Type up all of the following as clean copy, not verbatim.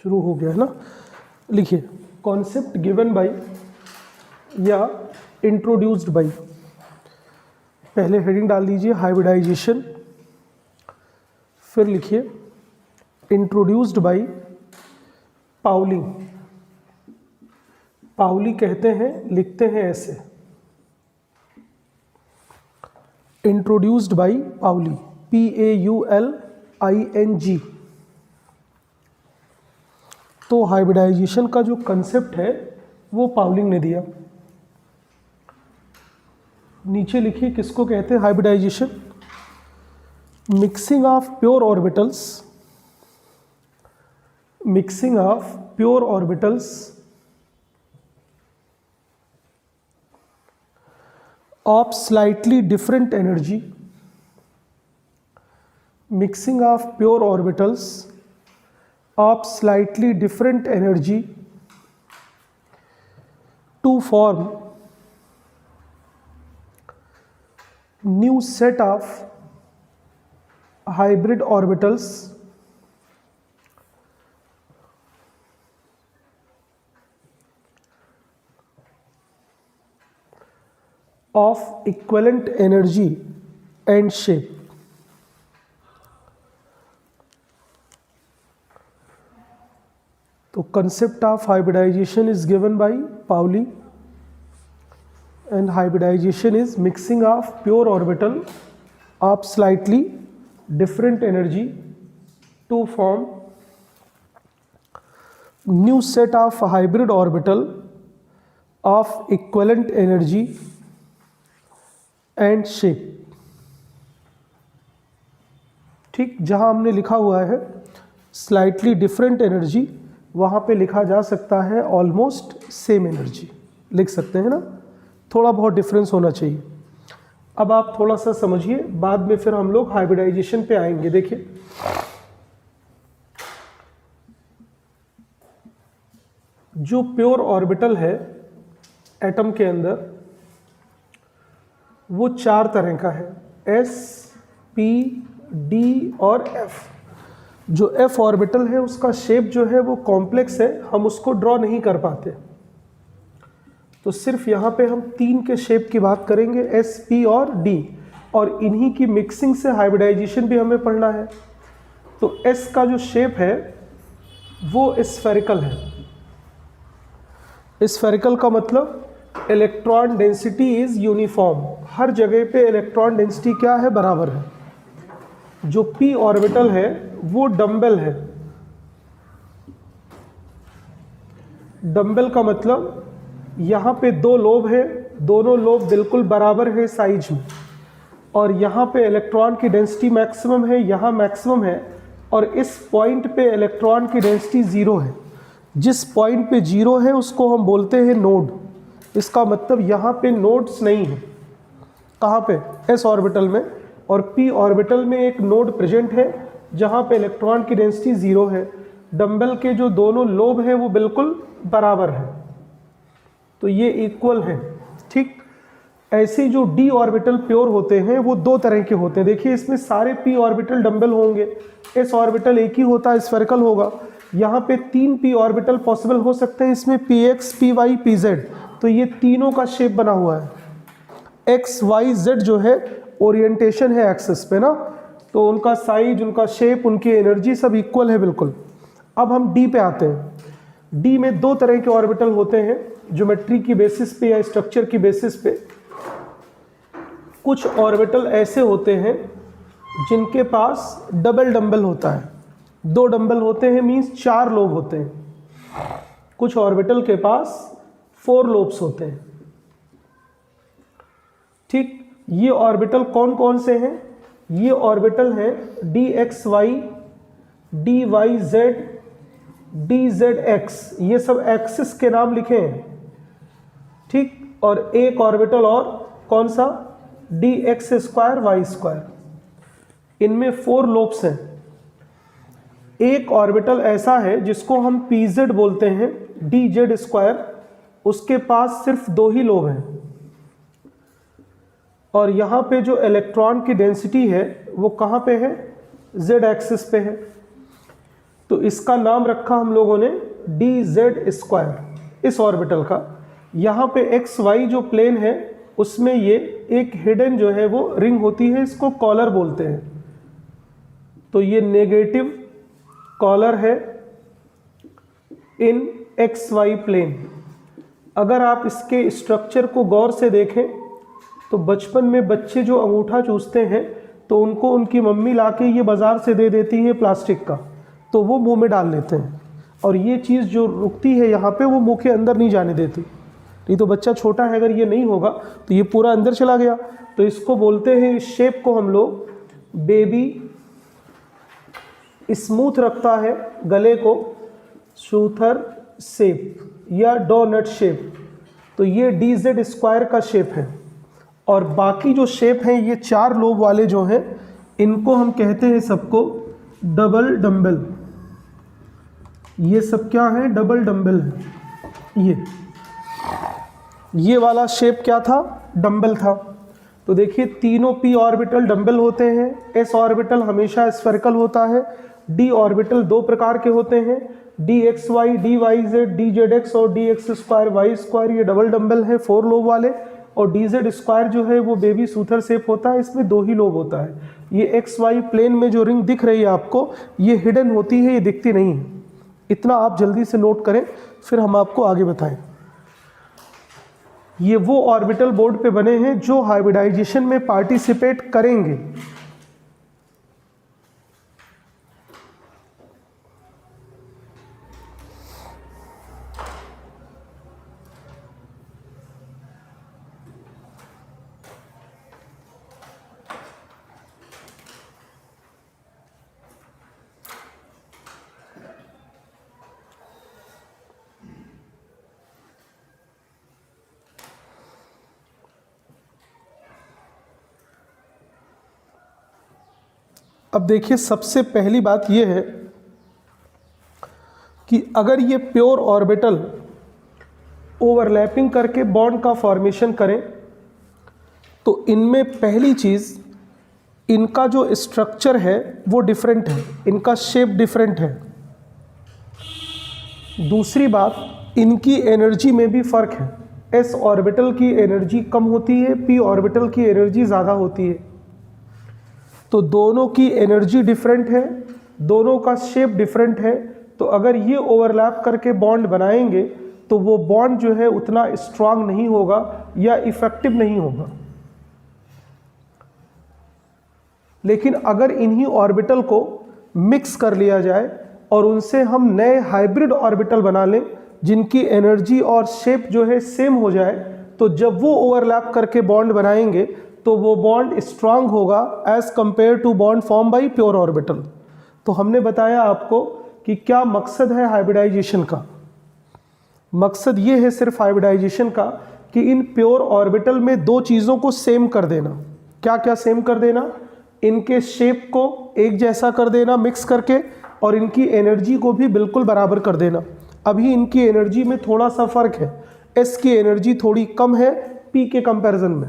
शुरू हो गया है ना। लिखिए कॉन्सेप्ट गिवन बाय या इंट्रोड्यूस्ड बाय, पहले हेडिंग डाल दीजिए हाइब्रिडाइजेशन, फिर लिखिए इंट्रोड्यूस्ड बाय पाउली। पाउली कहते हैं, लिखते हैं ऐसे, इंट्रोड्यूस्ड बाय पाउली, PAULING। तो हाइब्रिडाइजेशन का जो कंसेप्ट है वो पाउलिंग ने दिया। नीचे लिखिए किसको कहते हैं hybridization, mixing of pure orbitals, mixing of pure orbitals of slightly different energy, mixing of pure orbitals of slightly different energy to form new set of hybrid orbitals of equivalent energy and shape। तो concept of hybridization is given by Pauli, and hybridization is mixing of pure orbital of slightly different energy to form new set of hybrid orbital of equivalent energy and shape. ठीक, जहां हमने लिखा हुआ है slightly different energy, वहां पे लिखा जा सकता है ऑलमोस्ट सेम एनर्जी, लिख सकते हैं ना, थोड़ा बहुत डिफरेंस होना चाहिए। अब आप थोड़ा सा समझिए, बाद में फिर हम लोग हाइब्रिडाइजेशन पे आएंगे। देखिए जो प्योर ऑर्बिटल है एटम के अंदर वो 4 तरह का है, S, P, D और F। जो F ऑर्बिटल है उसका शेप जो है वो कॉम्प्लेक्स है, हम उसको ड्रॉ नहीं कर पाते, तो सिर्फ यहाँ पे हम 3 के शेप की बात करेंगे, S, P और D, और इन्हीं की मिक्सिंग से हाइब्रिडाइजेशन भी हमें पढ़ना है। तो S का जो शेप है वो स्फेरिकल है। स्फेरिकल का मतलब इलेक्ट्रॉन डेंसिटी इज यूनिफॉर्म, हर जगह पे इलेक्ट्रॉन डेंसिटी क्या है, बराबर है। जो p ऑर्बिटल है वो डंबल है। डंबल का मतलब यहाँ पे 2 लोब है, दोनों लोब बिल्कुल बराबर है साइज में, और यहाँ पे इलेक्ट्रॉन की डेंसिटी मैक्सिमम है, यहाँ मैक्सिमम है, और इस पॉइंट पे इलेक्ट्रॉन की डेंसिटी 0 है। जिस पॉइंट पे 0 है उसको हम बोलते हैं नोड। इसका मतलब यहाँ पे नोड्स नहीं है, कहाँ पे, s ऑर्बिटल में, और p ऑर्बिटल में एक नोड प्रेजेंट है जहाँ पे इलेक्ट्रॉन की डेंसिटी 0 है। डंबल के जो दोनों लोब हैं वो बिल्कुल बराबर है, तो ये इक्वल है। ठीक, ऐसे जो d ऑर्बिटल प्योर होते हैं वो 2 तरह के होते हैं। देखिए इसमें सारे p ऑर्बिटल डंबल होंगे, s ऑर्बिटल एक ही होता है, स्फेरिकल होगा। यहाँ पे 3 p ऑर्बिटल पॉसिबल हो सकते हैं, इसमें px, py, pz, तो ये तीनों का शेप बना हुआ है। x, y, z जो है ओरिएंटेशन है एक्सिस पे ना, तो उनका साइज, उनका शेप, उनकी एनर्जी सब इक्वल है बिल्कुल। अब हम d पे आते हैं। d में 2 तरह के ऑर्बिटल होते हैं, ज्योमेट्री की बेसिस पे या स्ट्रक्चर की बेसिस पे। कुछ ऑर्बिटल ऐसे होते हैं जिनके पास डबल डंबल होता है, 2 डंबल होते हैं, मीन्स 4 लोब होते हैं। कुछ ऑर्बिटल के पास 4 लोब्स होते हैं। ठीक, ये ऑर्बिटल कौन कौन से हैं? ये ऑर्बिटल हैं dxy, dyz, dzx, ये सब एक्सिस के नाम लिखे हैं। ठीक, और एक ऑर्बिटल और कौन सा, dx² y²। इनमें 4 लोब्स हैं। एक ऑर्बिटल ऐसा है जिसको हम pz बोलते हैं, dz², उसके पास सिर्फ 2 ही लोब हैं, और यहाँ पे जो इलेक्ट्रॉन की डेंसिटी है वो कहाँ पे है, z एक्सिस पे है। तो इसका नाम रखा हम लोगों ने dz², इस ऑर्बिटल का। यहाँ पे एक्स वाई जो प्लेन है उसमें ये एक हिडन जो है वो रिंग होती है, इसको कॉलर बोलते हैं। तो ये नेगेटिव कॉलर है इन एक्स वाई प्लेन। अगर आप इसके स्ट्रक्चर को गौर से देखें तो बचपन में बच्चे जो अंगूठा चूसते हैं तो उनको उनकी मम्मी लाके ये बाज़ार से दे देती है प्लास्टिक का, तो वो मुंह में डाल लेते हैं, और ये चीज़ जो रुकती है यहाँ पे वो मुंह के अंदर नहीं जाने देती। नहीं तो बच्चा छोटा है, अगर ये नहीं होगा तो ये पूरा अंदर चला गया। तो इसको बोलते हैं, इस शेप को हम लोग बेबी स्मूथ रखता है गले को, शूथर शेप या डोनट शेप। तो ये dz² का शेप है। और बाकी जो शेप हैं ये 4 लोब वाले जो हैं इनको हम कहते हैं सबको डबल डम्बल। ये सब क्या है? डबल डम्बल है। ये वाला शेप क्या था? डम्बल था। तो देखिए तीनों p ऑर्बिटल डम्बल होते हैं, s ऑर्बिटल हमेशा स्फेरिकल होता है, d ऑर्बिटल 2 प्रकार के होते हैं, dxy, dyz, dzx और dx²y²। ये डबल डम्बल है 4 लोब वाले। और dz² जो है वो बेबी सूथर शेप होता है, इसमें 2 ही लोब होता है। ये एक्स वाई प्लेन में जो रिंग दिख रही है आपको, ये हिडन होती है, ये दिखती नहीं है। इतना आप जल्दी से नोट करें, फिर हम आपको आगे बताएं। ये वो ऑर्बिटल बोर्ड पे बने हैं जो हाइब्रिडाइजेशन में पार्टिसिपेट करेंगे। अब देखिए सबसे पहली बात यह है कि अगर ये प्योर ऑर्बिटल ओवरलैपिंग करके बॉन्ड का फॉर्मेशन करें तो इनमें पहली चीज़, इनका जो स्ट्रक्चर है वो डिफरेंट है, इनका शेप डिफरेंट है। दूसरी बात, इनकी एनर्जी में भी फ़र्क है। एस ऑर्बिटल की एनर्जी कम होती है, पी ऑर्बिटल की एनर्जी ज़्यादा होती है। तो दोनों की एनर्जी डिफरेंट है, दोनों का शेप डिफरेंट है। तो अगर ये ओवरलैप करके बॉन्ड बनाएंगे तो वो बॉन्ड जो है उतना स्ट्रांग नहीं होगा या इफेक्टिव नहीं होगा। लेकिन अगर इन्हीं ऑर्बिटल को मिक्स कर लिया जाए और उनसे हम नए हाइब्रिड ऑर्बिटल बना लें जिनकी एनर्जी और शेप जो है सेम हो जाए, तो जब वो ओवरलैप करके बॉन्ड बनाएंगे तो वो बॉन्ड स्ट्रांग होगा as compare to bond form by pure orbital. तो हमने बताया आपको कि क्या मकसद है हाइब्रिडाइजेशन का। मकसद ये है सिर्फ हाइब्रिडाइजेशन का कि इन प्योर ऑर्बिटल में 2 चीज़ों को सेम कर देना। क्या क्या सेम कर देना? इनके शेप को एक जैसा कर देना मिक्स करके, और इनकी एनर्जी को भी बिल्कुल बराबर कर देना। अभी इनकी एनर्जी में थोड़ा सा फ़र्क है, एस की एनर्जी थोड़ी कम है पी के कंपैरिजन में।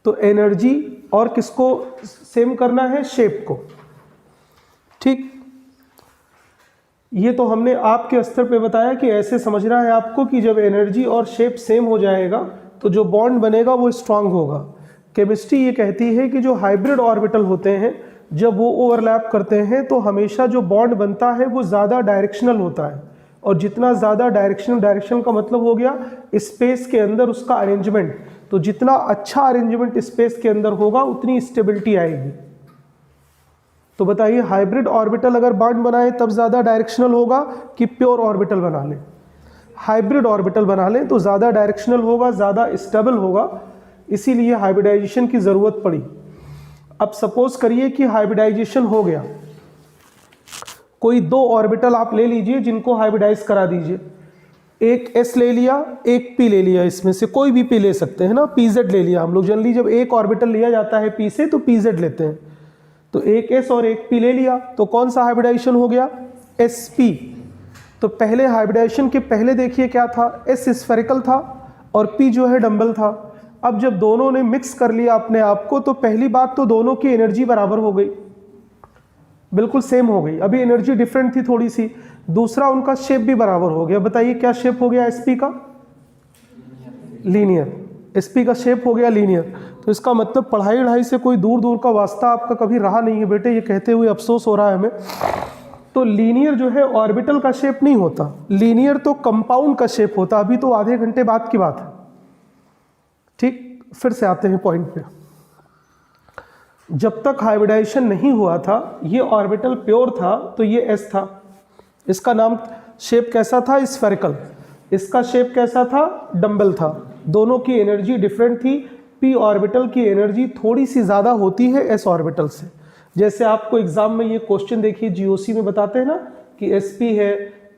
तो एनर्जी और किसको सेम करना है? शेप को। ठीक, ये तो हमने आपके स्तर पे बताया कि ऐसे समझना है आपको कि जब एनर्जी और शेप सेम हो जाएगा तो जो बॉन्ड बनेगा वो स्ट्रांग होगा। केमिस्ट्री ये कहती है कि जो हाइब्रिड ऑर्बिटल होते हैं जब वो ओवरलैप करते हैं तो हमेशा जो बॉन्ड बनता है वो ज़्यादा डायरेक्शनल होता है, और जितना ज़्यादा डायरेक्शन का मतलब हो गया स्पेस के अंदर उसका अरेंजमेंट। तो जितना अच्छा अरेंजमेंट स्पेस के अंदर होगा उतनी स्टेबिलिटी आएगी। तो बताइए हाइब्रिड ऑर्बिटल अगर बॉन्ड बनाए तब ज़्यादा डायरेक्शनल होगा कि प्योर ऑर्बिटल बना लें? हाइब्रिड ऑर्बिटल बना लें तो ज़्यादा डायरेक्शनल होगा, ज़्यादा स्टेबल होगा, इसीलिए हाइब्रिडाइजेशन की ज़रूरत पड़ी। अब सपोज करिए कि हाइब्रिडाइजेशन हो गया, कोई 2 ऑर्बिटल आप ले लीजिए जिनको हाइब्रिडाइज करा दीजिए। एक S ले लिया, एक P ले लिया, इसमें से कोई भी P ले सकते हैं ना, PZ ले लिया। हम लोग जनरली जब एक ऑर्बिटल लिया जाता है P से तो PZ लेते हैं। तो एक S और एक P ले लिया, तो कौन सा हाइब्रिडाइजेशन हो गया? SP। तो पहले हाइब्रिडाइजेशन के पहले देखिए क्या था, S स्फेरिकल था और P जो है डम्बल था। अब जब दोनों ने मिक्स कर लिया अपने आप को तो पहली बात तो दोनों की एनर्जी बराबर हो गई। बिल्कुल सेम हो गई। अभी एनर्जी डिफरेंट थी थोड़ी सी, दूसरा उनका शेप भी बराबर हो गया। बताइए क्या शेप हो गया sp का? लीनियर। sp का शेप हो गया लीनियर। तो इसका मतलब पढ़ाई वढ़ाई से कोई दूर दूर का वास्ता आपका कभी रहा नहीं है बेटे, ये कहते हुए अफसोस हो रहा है हमें। तो लीनियर जो है ऑर्बिटल का शेप नहीं होता, लीनियर तो कंपाउंड का शेप होता। अभी तो आधे घंटे बाद की बात है। ठीक, फिर से आते हैं पॉइंट पे। जब तक हाइब्रिडाइजेशन नहीं हुआ था, ये ऑर्बिटल प्योर था तो ये s था। इसका नाम शेप कैसा था? स्फेरिकल। इसका शेप कैसा था? डंबल था। दोनों की एनर्जी डिफरेंट थी। p ऑर्बिटल की एनर्जी थोड़ी सी ज़्यादा होती है s ऑर्बिटल से। जैसे आपको एग्जाम में ये क्वेश्चन देखिए जीओसी में बताते हैं ना कि sp है,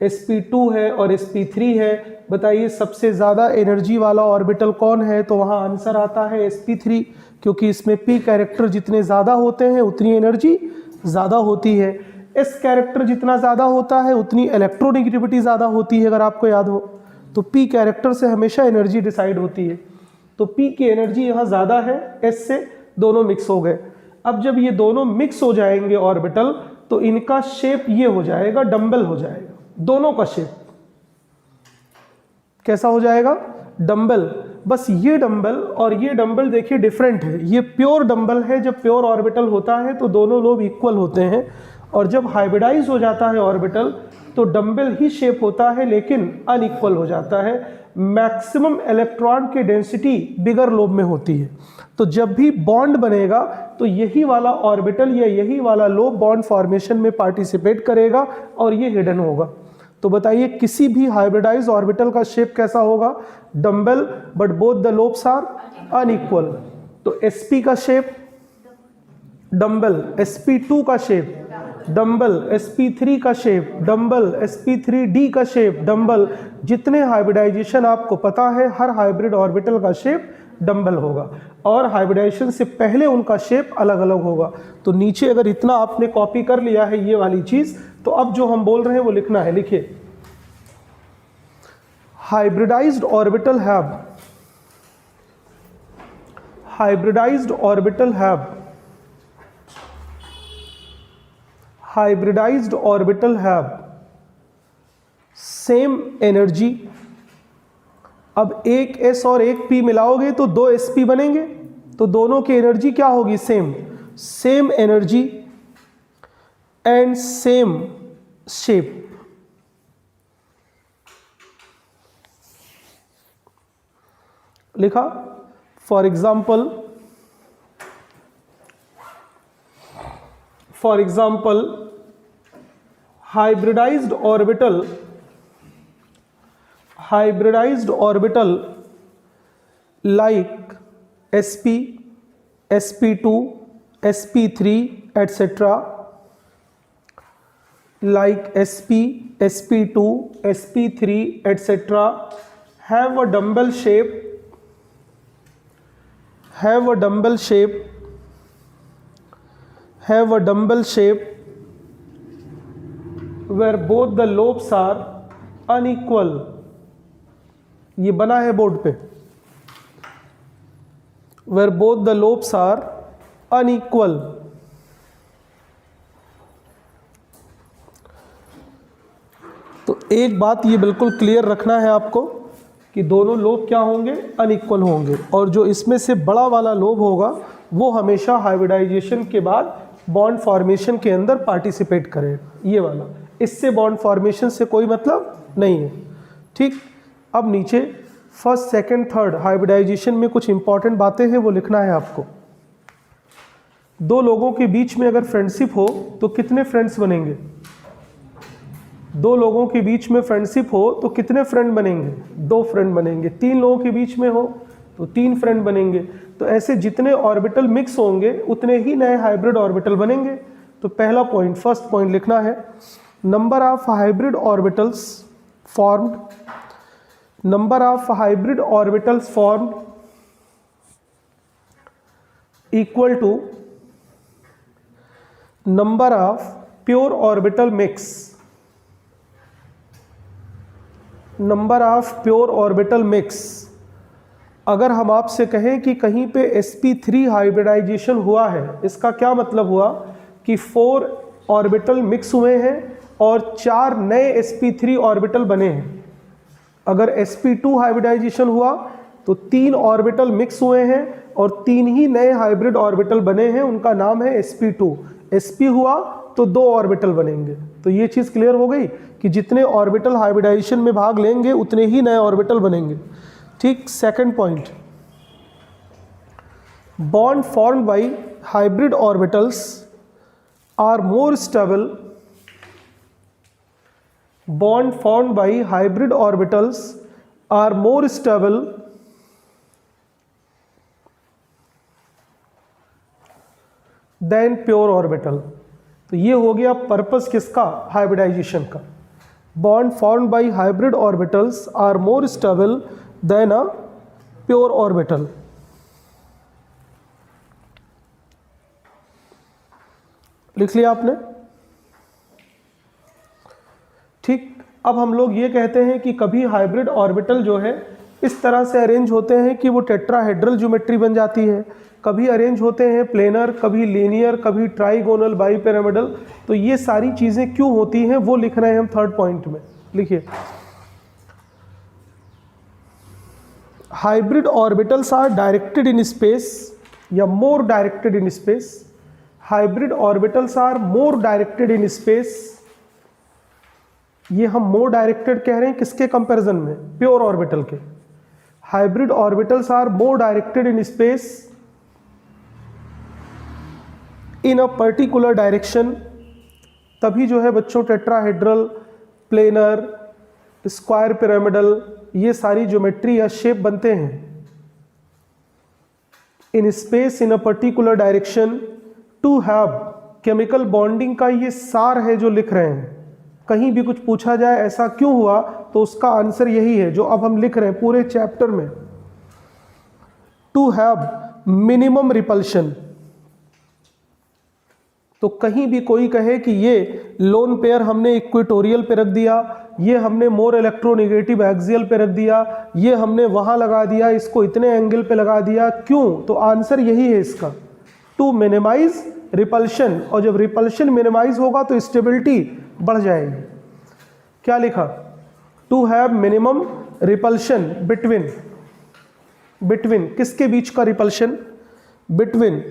sp2 है और sp3 है। बताइए सबसे ज़्यादा एनर्जी वाला ऑर्बिटल कौन है? तो वहाँ आंसर आता है sp3, क्योंकि इसमें p कैरेक्टर जितने ज़्यादा होते हैं उतनी एनर्जी ज़्यादा होती है। s कैरेक्टर जितना ज़्यादा होता है उतनी इलेक्ट्रोनेगेटिविटी ज़्यादा होती है, अगर आपको याद हो। तो p कैरेक्टर से हमेशा एनर्जी डिसाइड होती है। तो p की एनर्जी यहाँ ज़्यादा है, s से दोनों मिक्स हो गए। अब जब ये दोनों मिक्स हो जाएंगे ऑर्बिटल, तो इनका शेप ये हो जाएगा, डंबल हो जाएगा। दोनों का शेप कैसा हो जाएगा? डंबल। बस ये डंबल और ये डंबल देखिए डिफरेंट है। ये प्योर डंबल है, जब प्योर ऑर्बिटल होता है तो दोनों लोब इक्वल होते हैं, और जब हाइब्रिडाइज हो जाता है ऑर्बिटल तो डंबल ही शेप होता है लेकिन अनइक्वल हो जाता है। मैक्सिमम इलेक्ट्रॉन की डेंसिटी बिगर लोब में होती है। तो जब भी बॉन्ड बनेगा तो यही वाला ऑर्बिटल या यही वाला लोब बॉन्ड फॉर्मेशन में पार्टिसिपेट करेगा और ये हिडन होगा। तो बताइए किसी भी हाइब्रिडाइज ऑर्बिटल का शेप कैसा होगा? Dumbbell, but both the lobes are unequal. तो sp का शेप डंबल, sp2 का शेप डंबल, sp3 का शेप डंबल, sp3d का शेप डंबल। जितने हाइब्रिडाइजेशन आपको पता है, हर हाइब्रिड ऑर्बिटल का शेप डंबल होगा, और हाइब्रिडाइजेशन से पहले उनका शेप अलग अलग होगा। तो नीचे अगर इतना आपने कॉपी कर लिया है ये वाली चीज, तो अब जो हम बोल रहे हैं वो लिखना है। लिखिए, hybridised orbital have, hybridised orbital have, hybridised orbital have same energy. अब एक s और एक p मिलाओगे तो दो sp बनेंगे, तो दोनों की एनर्जी क्या होगी? Same. Same energy and same shape. लिखा। For example, hybridized orbital like sp, sp2, sp3 etc., like sp, sp2, sp3 etc. have a dumbbell shape, have a dumbbell shape, have a dumbbell shape where both the lobes are unequal। ये बना है board पे, where both the lobes are unequal। तो एक बात ये बिल्कुल clear रखना है आपको कि दोनों लोब क्या होंगे? अनइक्वल होंगे, और जो इसमें से बड़ा वाला लोब होगा वो हमेशा हाइब्रिडाइजेशन के बाद बॉन्ड फॉर्मेशन के अंदर पार्टिसिपेट करेगा। ये वाला, इससे बॉन्ड फॉर्मेशन से कोई मतलब नहीं है। ठीक। अब नीचे फर्स्ट, सेकंड, थर्ड हाइब्रिडाइजेशन में कुछ इंपॉर्टेंट बातें हैं, वो लिखना है आपको। दो लोगों के बीच में अगर फ्रेंडशिप हो तो कितने फ्रेंड्स बनेंगे? दो लोगों के बीच में फ्रेंडशिप हो तो कितने फ्रेंड बनेंगे? दो फ्रेंड बनेंगे। तीन लोगों के बीच में हो तो तीन फ्रेंड बनेंगे। तो ऐसे जितने ऑर्बिटल मिक्स होंगे उतने ही नए हाइब्रिड ऑर्बिटल बनेंगे। तो पहला पॉइंट, फर्स्ट पॉइंट लिखना है, number of hybrid orbitals formed, number of hybrid orbitals formed equal to number of pure orbital mix, number of pure orbital mix. अगर हम आपसे कहें कि कहीं पे sp3 हाइब्रिडाइजेशन हुआ है, इसका क्या मतलब हुआ कि 4 ऑर्बिटल मिक्स हुए हैं और 4 नए sp3 ऑर्बिटल बने हैं। अगर sp2 हाइब्रिडाइजेशन हुआ तो 3 ऑर्बिटल मिक्स हुए हैं और 3 ही नए हाइब्रिड ऑर्बिटल बने हैं, उनका नाम है sp2। sp हुआ तो 2 ऑर्बिटल बनेंगे। तो ये चीज़ क्लियर हो गई कि जितने ऑर्बिटल हाइब्रिडाइजेशन में भाग लेंगे उतने ही नए ऑर्बिटल बनेंगे। ठीक। Second point, bond formed by hybrid orbitals are more stable. Bond formed by hybrid orbitals are more stable than pure orbital. तो ये हो गया पर्पस किसका, हाइब्रिडाइजेशन का। Bond formed by hybrid orbitals are more stable than a pure orbital. लिख लिया आपने। ठीक। अब हम लोग ये कहते हैं कि कभी हाइब्रिड ऑर्बिटल जो है इस तरह से अरेंज होते हैं कि वो टेट्राहेड्रल ज्योमेट्री बन जाती है, कभी अरेंज होते हैं प्लेनर, कभी लीनियर, कभी ट्राइगोनल, बाईपिरामिडल। तो ये सारी चीज़ें क्यों होती हैं वो लिख रहे हैं हम थर्ड पॉइंट में। लिखिए, hybrid orbitals are directed in space या more directed in space. Hybrid orbitals are more directed in space. ये हम मोर डायरेक्टेड कह रहे हैं किसके कंपैरिजन में, प्योर ऑर्बिटल के। Hybrid orbitals are more directed in space in a particular direction. तभी जो है बच्चों टेट्राहेड्रल, प्लेनर, स्क्वायर पिरामिडल, ये सारी ज्योमेट्री या शेप बनते हैं। In space in a particular direction to have chemical bonding का ये सार है जो लिख रहे हैं। कहीं भी कुछ पूछा जाए ऐसा क्यों हुआ तो उसका आंसर यही है जो अब हम लिख रहे हैं पूरे चैप्टर में। To have minimum repulsion. तो कहीं भी कोई कहे कि ये लोन पेयर हमने इक्वेटोरियल पे रख दिया, ये हमने मोर इलेक्ट्रोनेगेटिव एक्सियल पे रख दिया, ये हमने वहाँ लगा दिया, इसको इतने एंगल पे लगा दिया, क्यों? तो आंसर यही है इसका, टू मिनिमाइज रिपल्शन। और जब रिपल्शन मिनिमाइज होगा तो स्टेबिलिटी बढ़ जाएगी। क्या लिखा? To have minimum repulsion between किसके बीच का repulsion? Between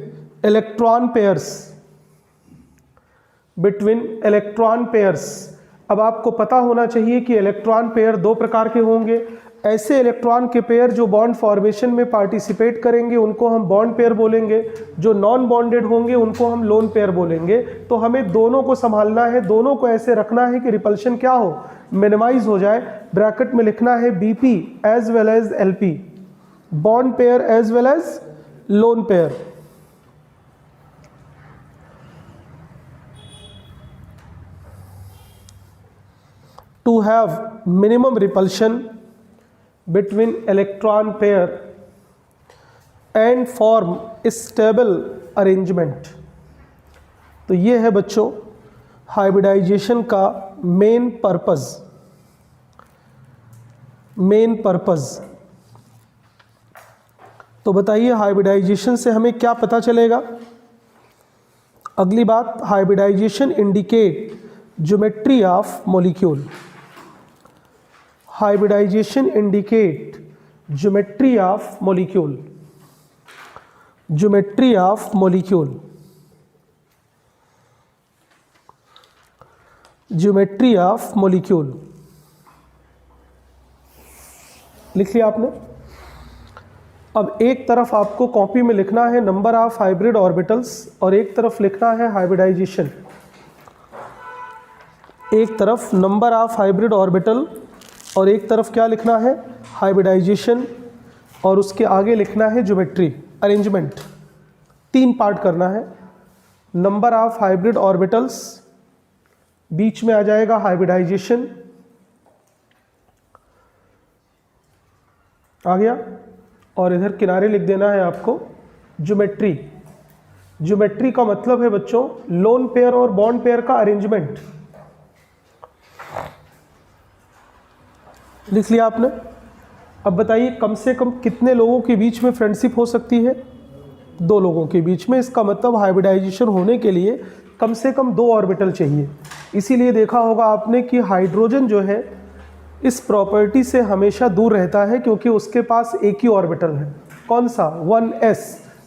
electron pairs. Between electron pairs. अब आपको पता होना चाहिए कि इलेक्ट्रॉन पेयर 2 प्रकार के होंगे। ऐसे इलेक्ट्रॉन के पेयर जो बॉन्ड फॉर्मेशन में पार्टिसिपेट करेंगे उनको हम बॉन्ड पेयर बोलेंगे, जो नॉन बॉन्डेड होंगे उनको हम लोन पेयर बोलेंगे। तो हमें दोनों को संभालना है, दोनों को ऐसे रखना है कि रिपल्शन क्या हो, मिनिमाइज हो जाए। ब्रैकेट में लिखना है BP as well as LP, bond pair as well as lone pair. To have minimum repulsion between electron pair and form stable arrangement। तो ये है बच्चों हाइब्रिडाइजेशन का मेन पर्पस। तो बताइए हाइब्रिडाइजेशन से हमें क्या पता चलेगा? अगली बात, hybridization indicate geometry of molecule. Hybridization indicate geometry of molecule. Geometry of molecule. Geometry of molecule लिख लिया आपने। अब एक तरफ आपको कॉपी में लिखना है नंबर ऑफ हाइब्रिड ऑर्बिटल्स और एक तरफ लिखना है हाइब्रिडाइजेशन। एक तरफ नंबर ऑफ हाइब्रिड ऑर्बिटल और एक तरफ क्या लिखना है? हाइब्रिडाइजेशन, और उसके आगे लिखना है ज्योमेट्री अरेंजमेंट। 3 पार्ट करना है। नंबर ऑफ हाइब्रिड ऑर्बिटल्स, बीच में आ जाएगा हाइब्रिडाइजेशन, आ गया, और इधर किनारे लिख देना है आपको ज्योमेट्री। ज्योमेट्री का मतलब है बच्चों लोन पेयर और बॉन्ड पेयर का अरेंजमेंट। लिख लिया आपने। अब बताइए कम से कम कितने लोगों के बीच में फ्रेंडशिप हो सकती है? 2 लोगों के बीच में। इसका मतलब हाइब्रिडाइजेशन होने के लिए कम से कम 2 ऑर्बिटल चाहिए। इसीलिए देखा होगा आपने कि हाइड्रोजन जो है इस प्रॉपर्टी से हमेशा दूर रहता है, क्योंकि उसके पास एक ही ऑर्बिटल है। कौन सा? 1s।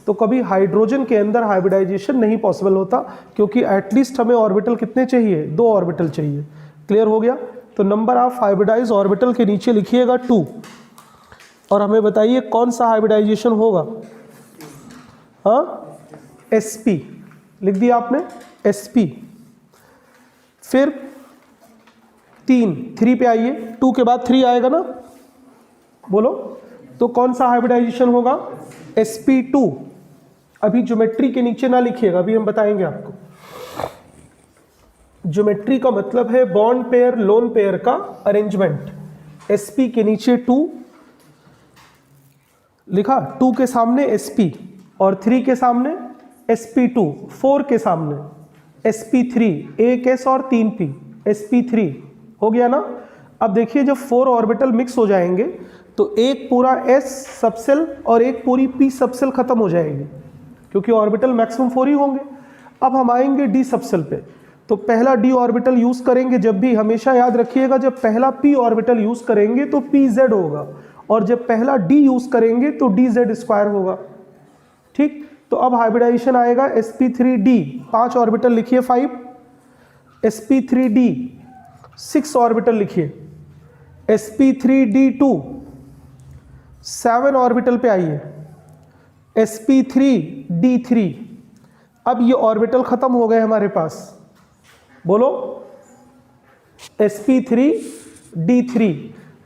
तो कभी हाइड्रोजन के अंदर हाइब्रिडाइजेशन नहीं पॉसिबल होता, क्योंकि एटलीस्ट हमें ऑर्बिटल कितने चाहिए? 2 ऑर्बिटल चाहिए। क्लियर हो गया? तो नंबर ऑफ हाइब्रिडाइज ऑर्बिटल के नीचे लिखिएगा 2 और हमें बताइए कौन सा हाइब्रिडाइजेशन होगा। हाँ, sp लिख दिया आपने, sp। फिर 3 पे आइए, 2 के बाद 3 आएगा ना, बोलो। तो कौन सा हाइब्रिडाइजेशन होगा? sp2। अभी ज्योमेट्री के नीचे ना लिखिएगा, अभी हम बताएंगे आपको। ज्योमेट्री का मतलब है बॉन्ड पेयर लोन पेयर का अरेंजमेंट। sp के नीचे 2 लिखा, 2 के सामने sp और 3 के सामने sp2, 4 के सामने sp3, एक s और 3 p, sp3 हो गया ना। अब देखिए जब 4 ऑर्बिटल मिक्स हो जाएंगे तो एक पूरा s सबसेल और एक पूरी p सबसेल खत्म हो जाएगी, क्योंकि ऑर्बिटल मैक्सिमम 4 ही होंगे। अब हम आएंगे d सबसेल पे, तो पहला d ऑर्बिटल यूज करेंगे जब भी, हमेशा याद रखिएगा जब पहला p ऑर्बिटल यूज करेंगे तो pz होगा, और जब पहला d यूज करेंगे तो dz² होगा। ठीक, तो अब हाइब्रिडाइजेशन आएगा sp3d, 5 ऑर्बिटल लिखिए 5, sp3d 6 ऑर्बिटल लिखिए, sp3d2 7 ऑर्बिटल पे आइए, sp3d3। अब ये ऑर्बिटल खत्म हो गए हमारे पास, बोलो sp3d3।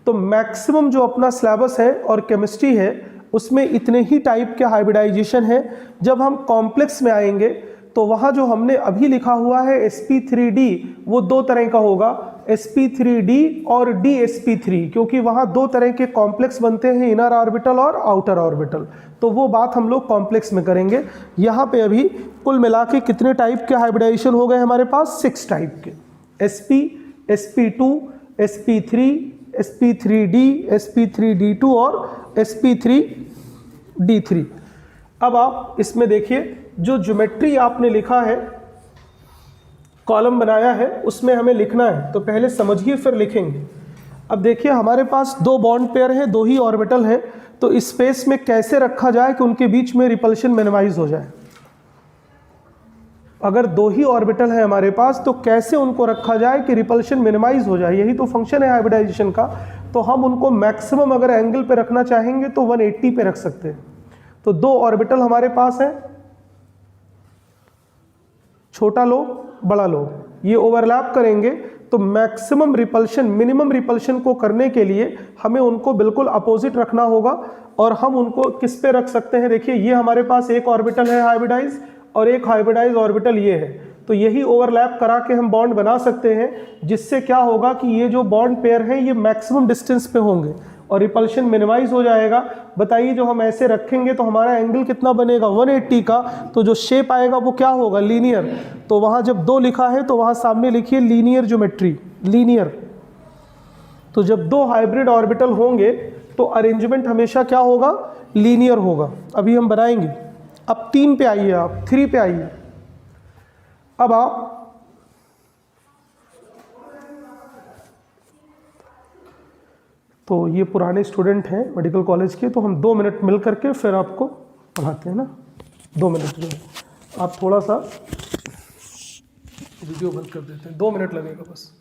तो मैक्सिमम जो अपना सिलेबस है और केमिस्ट्री है उसमें इतने ही टाइप के हाइब्रिडाइजेशन है। जब हम कॉम्प्लेक्स में आएंगे तो वहाँ जो हमने अभी लिखा हुआ है sp3d वो 2 तरह का होगा, sp3d और dsp3, क्योंकि वहाँ 2 तरह के कॉम्प्लेक्स बनते हैं, इनर ऑर्बिटल और आउटर ऑर्बिटल। तो वो बात हम लोग कॉम्प्लेक्स में करेंगे। यहाँ पे अभी कुल मिला के कितने टाइप के हाइब्रिडाइजेशन हो गए हमारे पास? 6 टाइप के, sp, sp2, sp3, sp3d, sp3d2 और sp3d3। अब आप इसमें देखिए जो ज्योमेट्री आपने लिखा है, कॉलम बनाया है, उसमें हमें लिखना है, तो पहले समझिए फिर लिखेंगे। अब देखिए हमारे पास 2 बॉन्ड पेयर है, 2 ही ऑर्बिटल है, तो इस स्पेस में कैसे रखा जाए कि उनके बीच में रिपल्शन मिनिमाइज हो जाए। अगर 2 ही ऑर्बिटल है हमारे पास तो कैसे उनको रखा जाए कि रिपल्शन मिनिमाइज हो जाए, यही तो फंक्शन है हाइब्रिडाइजेशन का। तो हम उनको मैक्सिमम अगर एंगल पे रखना चाहेंगे तो 180 पे रख सकते हैं। तो 2 ऑर्बिटल हमारे पास है, छोटा लोब बड़ा लोब, ये ओवरलैप करेंगे तो मैक्सिमम रिपल्शन मिनिमम रिपल्शन को करने के लिए हमें उनको बिल्कुल अपोजिट रखना होगा। और हम उनको किस पे रख सकते हैं? देखिए ये हमारे पास एक ऑर्बिटल है हाइब्रिडाइज और एक हाइब्रिडाइज ऑर्बिटल ये है, तो यही ओवरलैप करा के हम बॉन्ड बना सकते हैं, जिससे क्या होगा कि ये जो बॉन्ड पेयर है ये मैक्सिमम डिस्टेंस पे होंगे और रिपल्शन मिनिमाइज हो जाएगा। बताइए जो हम ऐसे रखेंगे तो हमारा एंगल कितना बनेगा? 180 का। तो जो शेप आएगा वो क्या होगा? लीनियर। तो वहाँ जब 2 लिखा है तो वहाँ सामने लिखिए लीनियर ज्योमेट्री, लीनियर। तो जब 2 हाइब्रिड ऑर्बिटल होंगे तो अरेंजमेंट हमेशा क्या होगा? लीनियर होगा। अभी हम बनाएंगे। अब 3 पे आइए, आप 3 पे आइए। अब आप तो ये पुराने स्टूडेंट हैं मेडिकल कॉलेज के, तो हम 2 मिनट मिल करके फिर आपको पढ़ाते हैं ना। 2 मिनट जो है आप थोड़ा सा वीडियो बंद कर देते हैं, 2 मिनट लगेगा बस।